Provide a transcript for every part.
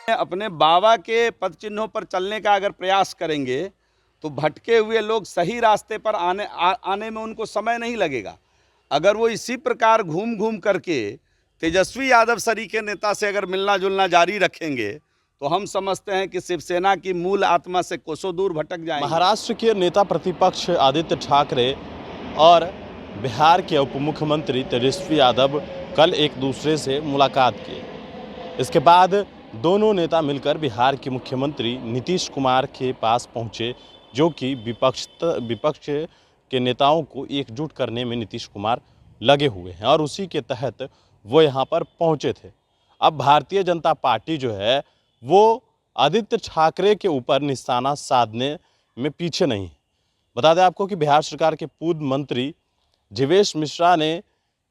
अपने बाबा के पद चिन्हों पर चलने का अगर प्रयास करेंगे तो भटके हुए लोग सही रास्ते पर आने में उनको समय नहीं लगेगा। अगर वो इसी प्रकार घूम घूम करके तेजस्वी यादव सरीखे नेता से अगर मिलना जुलना जारी रखेंगे तो हम समझते हैं कि शिवसेना की मूल आत्मा से कोसों दूर भटक जाएंगे। महाराष्ट्र के नेता प्रतिपक्ष आदित्य ठाकरे और बिहार के उप मुख्यमंत्री तेजस्वी यादव कल एक दूसरे से मुलाकात किए। इसके बाद दोनों नेता मिलकर बिहार के मुख्यमंत्री नीतीश कुमार के पास पहुंचे, जो कि विपक्ष के नेताओं को एकजुट करने में नीतीश कुमार लगे हुए हैं और उसी के तहत वो यहाँ पर पहुंचे थे। अब भारतीय जनता पार्टी जो है वो आदित्य ठाकरे के ऊपर निशाना साधने में पीछे नहीं। बता दें आपको कि बिहार सरकार के पूर्व मंत्री जीवेश मिश्रा ने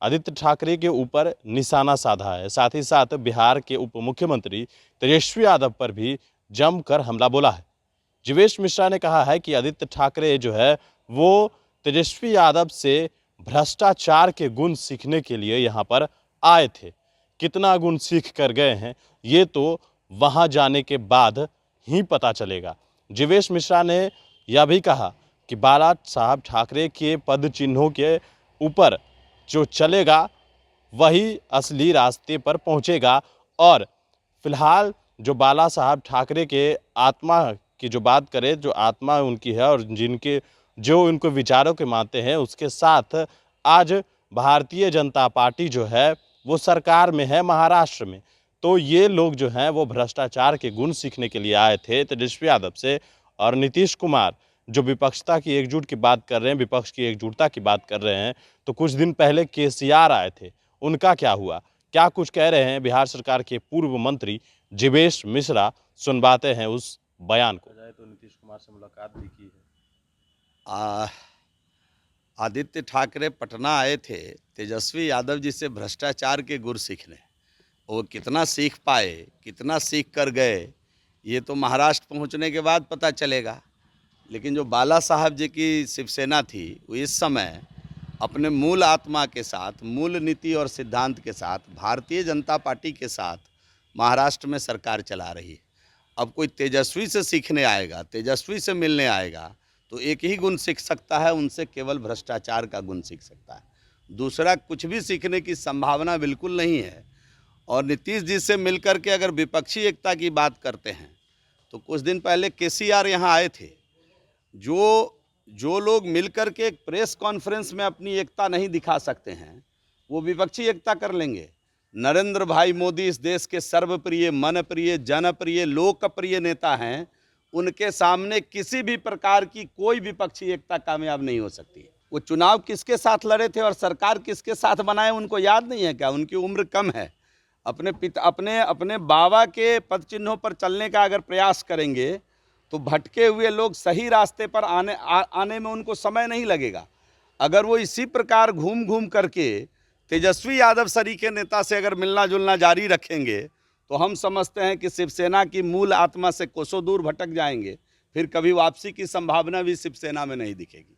आदित्य ठाकरे के ऊपर निशाना साधा है। साथ ही साथ बिहार के उप मुख्यमंत्री तेजस्वी यादव पर भी जमकर हमला बोला है। जीवेश मिश्रा ने कहा है कि आदित्य ठाकरे जो है वो तेजस्वी यादव से भ्रष्टाचार के गुण सीखने के लिए यहाँ पर आए थे। कितना गुण सीख कर गए हैं ये तो वहाँ जाने के बाद ही पता चलेगा। जीवेश मिश्रा ने यह भी कहा कि बाला साहब ठाकरे के पद चिन्हों के ऊपर जो चलेगा वही असली रास्ते पर पहुंचेगा और फिलहाल जो बाला साहब ठाकरे के आत्मा की जो बात करें, जो आत्मा उनकी है और जिनके जो उनको विचारों के मानते हैं, उसके साथ आज भारतीय जनता पार्टी जो है वो सरकार में है महाराष्ट्र में। तो ये लोग जो हैं वो भ्रष्टाचार के गुण सीखने के लिए आए थे तेजस्वी यादव से। और नीतीश कुमार जो विपक्षता की एकजुट की बात कर रहे हैं, विपक्ष की एकजुटता की बात कर रहे हैं, तो कुछ दिन पहले केसीआर आए थे, उनका क्या हुआ, क्या कुछ कह रहे हैं बिहार सरकार के पूर्व मंत्री जीवेश मिश्रा, सुनवाते हैं उस बयान को। तो नीतीश कुमार से मुलाकात भी की है। आदित्य ठाकरे पटना आए थे तेजस्वी यादव जी से भ्रष्टाचार के गुर सीखने। वो कितना सीख पाए, कितना सीख कर गए, ये तो महाराष्ट्र पहुंचने के बाद पता चलेगा। लेकिन जो बाला साहब जी की शिवसेना थी वो इस समय अपने मूल आत्मा के साथ, मूल नीति और सिद्धांत के साथ भारतीय जनता पार्टी के साथ महाराष्ट्र में सरकार चला रही है। अब कोई तेजस्वी से सीखने आएगा, तेजस्वी से मिलने आएगा तो एक ही गुण सीख सकता है, उनसे केवल भ्रष्टाचार का गुण सीख सकता है। दूसरा कुछ भी सीखने की संभावना बिल्कुल नहीं है। और नीतीश जी से मिलकर के अगर विपक्षी एकता की बात करते हैं तो कुछ दिन पहले केसीआर यहाँ आए थे। जो लोग मिलकर के एक प्रेस कॉन्फ्रेंस में अपनी एकता नहीं दिखा सकते हैं वो विपक्षी एकता कर लेंगे। नरेंद्र भाई मोदी इस देश के सर्वप्रिय, मनप्रिय, जनप्रिय, लोकप्रिय नेता हैं। उनके सामने किसी भी प्रकार की कोई विपक्षी एकता कामयाब नहीं हो सकती। वो चुनाव किसके साथ लड़े थे और सरकार किसके साथ बनाए उनको याद नहीं है क्या? उनकी उम्र कम है। अपने बाबा के पद चिन्हों पर चलने का अगर प्रयास करेंगे तो भटके हुए लोग सही रास्ते पर आने में उनको समय नहीं लगेगा। अगर वो इसी प्रकार घूम घूम करके तेजस्वी यादव सरीखे नेता से अगर मिलना जुलना जारी रखेंगे तो हम समझते हैं कि शिवसेना की मूल आत्मा से कोसों दूर भटक जाएंगे। फिर कभी वापसी की संभावना भी शिवसेना में नहीं दिखेगी।